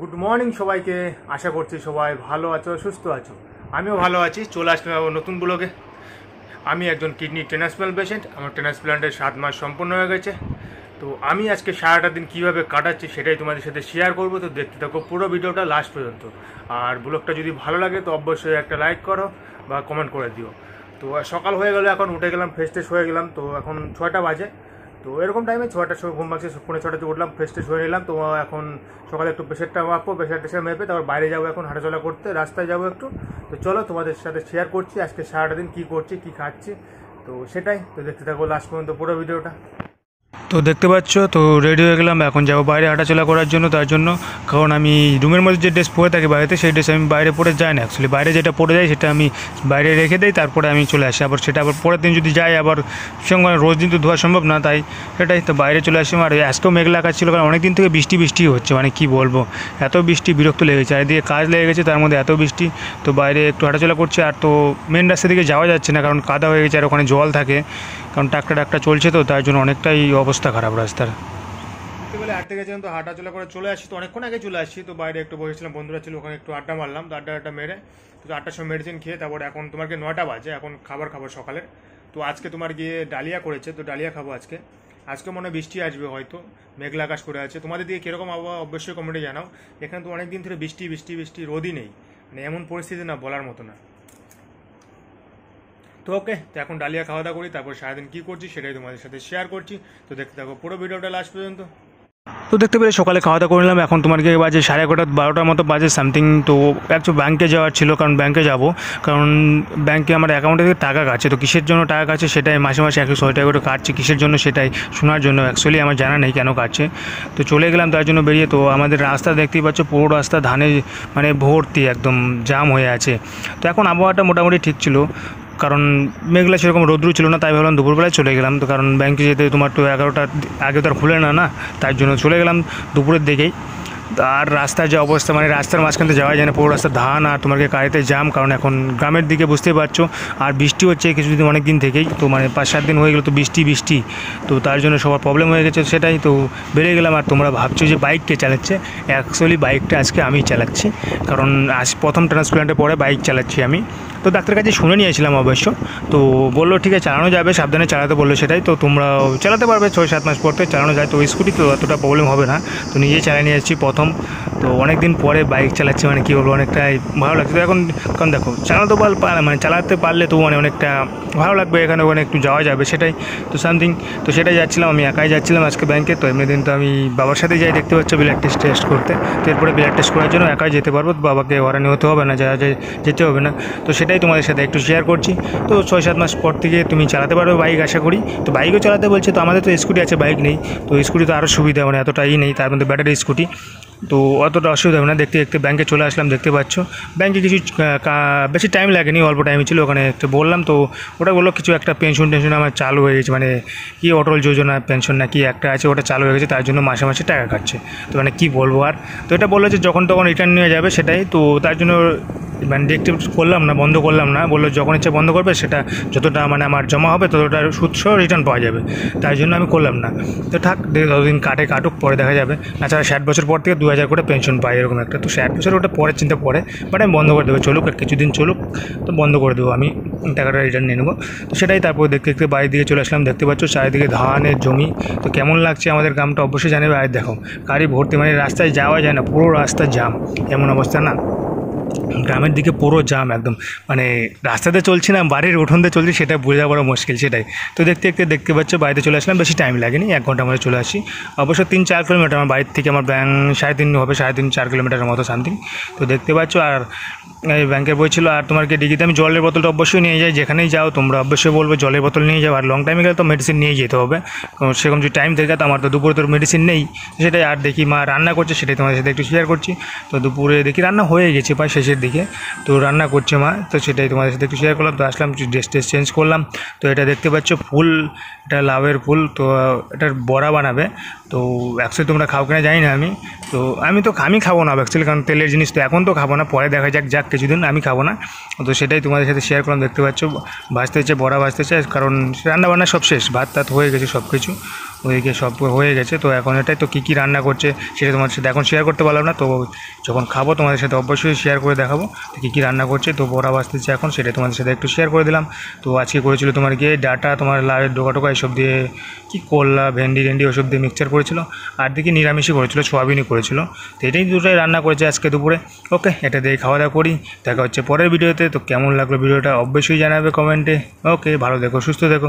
Good morning সবাইকে। আশা করছি সবাই ভালো আছো, সুস্থ আছো। আমিও ভালো আছি। চলে আসলাম নতুন ব্লগে। আমি একজন কিডনি ট্রান্সপ্লান্ট পেশেন্ট। আমার ট্রান্সপ্লান্টের 7 মাস সম্পূর্ণ হয়ে গেছে। তো আমি আজকে সারাটা দিন কীভাবে কাটাচ্ছি সেটাই তোমাদের সাথে শেয়ার করবো। তো দেখতে থাকো পুরো ভিডিওটা লাস্ট পর্যন্ত। আর ব্লগটা যদি ভালো লাগে তো অবশ্যই একটা লাইক করো বা কমেন্ট করে দিও। তো সকাল হয়ে গেলো, এখন উঠে গেলাম, ফ্রেশ ট্রেশ হয়ে গেলাম। তো এখন 6টা বাজে। তো এরকম টাইমে 6টার সময় ঘুম ভাঙছে, 6:30তে উঠলাম, ফ্রেশ ট্রেশ হয়ে নিলাম। তো এখন সকালে একটু প্রেশারটা মাপবো, প্রেশার টেশার মেপে তারপর বাইরে যাবো, এখন হাঁটাচলা করতে, রাস্তায় যাবো একটু। তো চলো তোমাদের সাথে শেয়ার করছি আজকে সারাটা দিন কী করছি, কী খাচ্ছি। তো সেটাই তো দেখতে থাকো লাস্ট পর্যন্ত পুরো ভিডিওটা। তো দেখতে পাচ্ছ, তো রেডি হয়ে গেলাম, এখন যাবো বাইরে হাঁটাচলা করার জন্য। তার জন্য কারণ আমি রুমের মধ্যে যে ড্রেস পরে থাকি বাড়িতে, সেই ড্রেস আমি বাইরে পরে যাই না। অ্যাকচুয়ালি বাইরে যেটা পরে যাই সেটা আমি বাইরে রেখে দিই, তারপরে আমি চলে আসি। আবার সেটা আবার পরের দিন যদি যাই, আবার সঙ্গে রোজ দিন তো ধোয়া সম্ভব না, তাই সেটাই তো বাইরে চলে আসি। আর আজকেও মেঘলা আকাশ ছিল, কারণ অনেক দিন থেকে বৃষ্টি হচ্ছে, মানে কি বলবো, এত বৃষ্টি, বিরক্ত লেগেছে। আর এদিকে কাজ লেগে গেছে, তার মধ্যে এত বৃষ্টি। তো বাইরে একটু হাঁটাচলা করছে। আর তো মেন রাস্তা দিকে যাওয়া যাচ্ছে না, কারণ কাদা হয়ে গেছে আর ওখানে জল থাকে, কারণ ট্রাক্টর চলছে, তো তার জন্য অনেকটাই অবস্থা খারাপ রাস্তার। বিকেলে হাঁটতে গেছিলাম, তো হাঁটাচলা করে চলে আসি। তো অনেকক্ষণ আগে চলে আসি। তো বাইরে একটু বসেছিলাম, বন্ধুরা ছিল, ওখানে একটু আড্ডা মারলাম। তো আড্ডা মেরে তো 8টার সময় মেডিসিন খেয়ে তারপর এখন তোমাকে 9টা বাজে, এখন খাবার খাবো সকালে। তো আজকে তোমার গিয়ে ডালিয়া করেছে, তো ডালিয়া খাবো আজকে। আজকে মনে হয় বৃষ্টি আসবে, হয়তো মেঘলা আকাশ করে আছে। তোমাদের দিকে কীরকম আবহাওয়া অবশ্যই কমেন্টে জানাও। এখানে তো অনেক দিন ধরে বৃষ্টি, রোদই নেই, মানে এমন পরিস্থিতি না বলার মতো না। তো ওকে, তো এখন ডালিয়া খাওয়া দাওয়া করি, তারপর সারাদিন কী করছি সেটাই তোমাদের সাথে শেয়ার করছি। তো দেখতে থাকো পুরো ভিডিওটা লাস্ট পর্যন্ত। তো দেখতে পেলে সকালে খাওয়া দাওয়া করে নিলাম। এখন তোমার গিয়ে বাজে 11:30, 12টার মতো বাজে সামথিং। তো অ্যাকচুয়ালি ব্যাংকে যাওয়ার ছিল, কারণ ব্যাংকে যাব, কারণ ব্যাংকে আমার অ্যাকাউন্টে থেকে টাকা কাটছে। তো কিসের জন্য টাকা কাটছে সেটাই, মাসে 106 টাকা করে কাটছে, কিসের জন্য সেটাই শোনার জন্য। অ্যাকচুয়ালি আমার জানা নেই কেন কাটছে। তো চলে গেলাম তার জন্য বেরিয়ে। তো আমাদের রাস্তা দেখতেই পাচ্ছ, পুরো রাস্তা ধানে মানে ভর্তি, একদম জাম হয়ে আছে। তো এখন আবহাওয়াটা মোটামুটি ঠিক ছিল, কারণ মেঘলা সেরকম রোদ্রু ছিল না, তাই ভাবলাম দুপুরবেলায় চলে গেলাম। তো কারণ ব্যাংকে যেতে তোমার তো 11টার আগে তো আর খুলে না, তার জন্য চলে গেলাম দুপুরের দিকেই। আর রাস্তার যে অবস্থা, মানে রাস্তার মাঝখান থেকে যাওয়া যায় না, পুরো রাস্তা ধান, আর তোমাকে গাড়িতে জাম, কারণ এখন গ্রামের দিকে বুঝতেই পারছো। আর বৃষ্টি হচ্ছে কিছুদিন, অনেক দিন থেকেই, তো মানে 5-7 দিন হয়ে গেলো তো বৃষ্টি, তো তার জন্য সবার প্রবলেম হয়ে গেছে। সেটাই তো বেরিয়ে গেলাম। আর তোমরা ভাবছো যে বাইক কে চালাচ্ছে, অ্যাকচুয়ালি বাইকটা আজকে আমিই চালাচ্ছি, কারণ আজ প্রথম ট্রান্সপ্লান্টের পরে বাইক চালাচ্ছি আমি। তো ডাক্তারের কাছে শুনে নিয়েছিলাম অবশ্য, তো বললো ঠিক আছে চালানো যাবে, সাবধানে চালাতে বললো। সেটাই তো তোমরাও চালাতে পারবে, 6-7 মাস পর থেকে চালানো যায়। তো স্কুটি তো অতটা প্রবলেম হবে না, তো নিজেই চালিয়ে নিয়ে এসেছি প্রথম। তো অনেক দিন পরে বাইক চালাচ্ছি, মানে কী বলবো, অনেকটাই ভালো লাগছে। তো এখন কারণ দেখো চালাতে মানে চালাতে পারলে তো মানে অনেকটা ভালো লাগবে, এখানে ওখানে একটু যাওয়া যাবে, সেটাই তো সামথিং। তো সেটাই যাচ্ছিলাম, আমি একাই যাচ্ছিলাম আজকে ব্যাংকে। তো এমনি দিন তো আমি বাবার সাথে যাই, দেখতে পাচ্ছ, ব্লাড টেস্ট করতে। তো এরপরে ব্লাড টেস্ট করার জন্য একাই যেতে পারবো, বাবাকে ওখানে হতে হবে না, যেতে হবে না। তো সেটাই তোমাদের সাথে একটু শেয়ার করছি। তো 6-7 মাস পর থেকে তুমি চালাতে পারবে বাইক, আশা করি। তো বাইকও চালাতে বলছে, তো আমাদের তো স্কুটি আছে, বাইক নেই। তো স্কুটি তো আরও সুবিধা, মানে এতটাই নেই, তার মধ্যে ব্যাটারি স্কুটি, তো অতটা অসুবিধা হবে না। দেখতে দেখতে ব্যাংকে চলে আসলাম, দেখতে পাচ্ছ। ব্যাংকে কিছু বেশি টাইম লাগেনি, অল্প টাইমই ছিল। ওখানে একটু বললাম, তো ওটা বললো কিছু একটা পেনশন আমার চালু হয়ে গেছে, মানে কি অটল যোজনা পেনশন না কি একটা আছে, ওটা চালু হয়ে গেছে, তার জন্য মাসে মাসে টাকা কাটছে। তো মানে কী বলবো আর। তো এটা বললো যে যখন তখন রিটার্ন নিয়ে যাবে, সেটাই তো তার জন্য মানে ডিএক্টিভেট করলাম না, বন্ধ করলাম না। বললো যখন ইচ্ছে বন্ধ করবে, সেটা যতটা মানে আমার জমা হবে ততটা সুদসহ রিটার্ন পাওয়া যাবে, তাই জন্য আমি করলাম না। তো থাক, ততদিন কাটুক, পরে দেখা যাবে। তাছাড়া 60 বছর পর থেকে 2000 করে পেনশন পাই, এরকম একটা। তো 60 বছর ওটা পরের চিন্তা পরে, বাট আমি বন্ধ করে দেবো, চলুক আর কিছুদিন চলুক, তো বন্ধ করে দেবো, আমি টাকাটা রিটার্ন নিয়ে নেবো। তো সেটাই, তারপর দেখতে দেখতে বাড়ির দিকে চলে আসলাম। দেখতে পাচ্ছ চারিদিকে ধানের জমি। তো কেমন লাগছে আমাদের গ্রামটা অবশ্যই জানাবে। আর দেখো গাড়ি ভর্তি, মানে রাস্তায় যাওয়া যায় না, পুরো রাস্তা জাম, এমন অবস্থা না। গ্রামের দিকে পুরো জাম একদম, মানে রাস্তাতে চলছি না, বাড়ির উঠোনতে চলছি, সেটা বোঝা বড় মুশকিল, সেটাই। তো দেখতে পাচ্ছ বাড়িতে চলে আসলাম, বেশি টাইম লাগেনি, 1 ঘন্টার মধ্যে চলে আসি। অবশ্য 3-4 কিলোমিটার আমার বাড়ির থেকে, আমার ব্যাংক 3.5 হবে, 3.5-4 কিলোমিটারের মতো সামথিং। তো দেখতে পাচ্ছ, আর এই ব্যাংকের বই ছিল। আর তোমাকে ডিগিতে আমি জলের বোতলটা অবশ্যই নিয়ে যাই, যেখানেই যাও তোমরা অবশ্যই বলবে জলের বোতল নিয়ে যাও। আর লং টাইমে গেলে তো মেডিসিন নিয়ে যেতে হবে, সেরকম যদি টাইম থেকে, তো আমার তো দুপুরে তোর মেডিসিন নেই, সেটাই। আর দেখি মা রান্না করছে, সেটাই তোমাদের সাথে একটু শেয়ার করছি। তো দুপুরে দেখি রান্না হয়ে গেছে প্রায় শেষের দিকে, তো রান্না করছে মা, তো সেটাই তোমাদের সাথে একটু শেয়ার করলাম। তো আসলাম, ড্রেস চেঞ্জ করলাম। তো এটা দেখতে পাচ্ছ ফুল, এটা লাউয়ের ফুল, তো এটার বড়া বানাবে। তো অ্যাকচুয়ালি তোমরা খাও কিনা জানি না, আমি খাবো না অ্যাকচুয়ালি, কারণ তেলের জিনিস তো এখন তো খাবো না, পরে দেখা যাক কিছুদিন, আমি খাবো না। তো সেটাই তোমাদের সাথে শেয়ার করলাম। দেখতে পাচ্ছ ভাজতে হচ্ছে, বড়া ভাজতে হচ্ছে, কারণ রান্নাবান্না সব শেষ, ভাত টাত হয়ে গেছে সব কিছু। ওইদিকে সব হয়ে গেছে। তো এখন এটাই তো কী রান্না করছে সেটা তোমাদের সাথে এখন শেয়ার করতে পারলাম না, তো যখন খাবো তোমাদের সাথে অবশ্যই শেয়ার করে দেখাবো তো কী রান্না করছে। তো বড়া বাজতেছে এখন, সেটা তোমাদের সাথে একটু শেয়ার করে দিলাম। তো আজকে করেছিল তোমার গিয়ে ডাটা, তোমার লাউয়ের ডোকা টোকা এসব দিয়ে, কি করলা ভেন্ডি ওসব দিয়ে মিক্সচার করেছিল, আর দিকে নিরামিষই করেছিল, সোয়াবিনই করেছিল। তো এটাই দুটোই রান্না করেছে আজকে দুপুরে। ওকে, এটা দিয়ে খাওয়া দাওয়া করি, দেখা হচ্ছে পরের ভিডিওতে। তো কেমন লাগলো ভিডিওটা অবশ্যই জানাবে কমেন্টে। ওকে, ভালো দেখো, সুস্থ দেখো।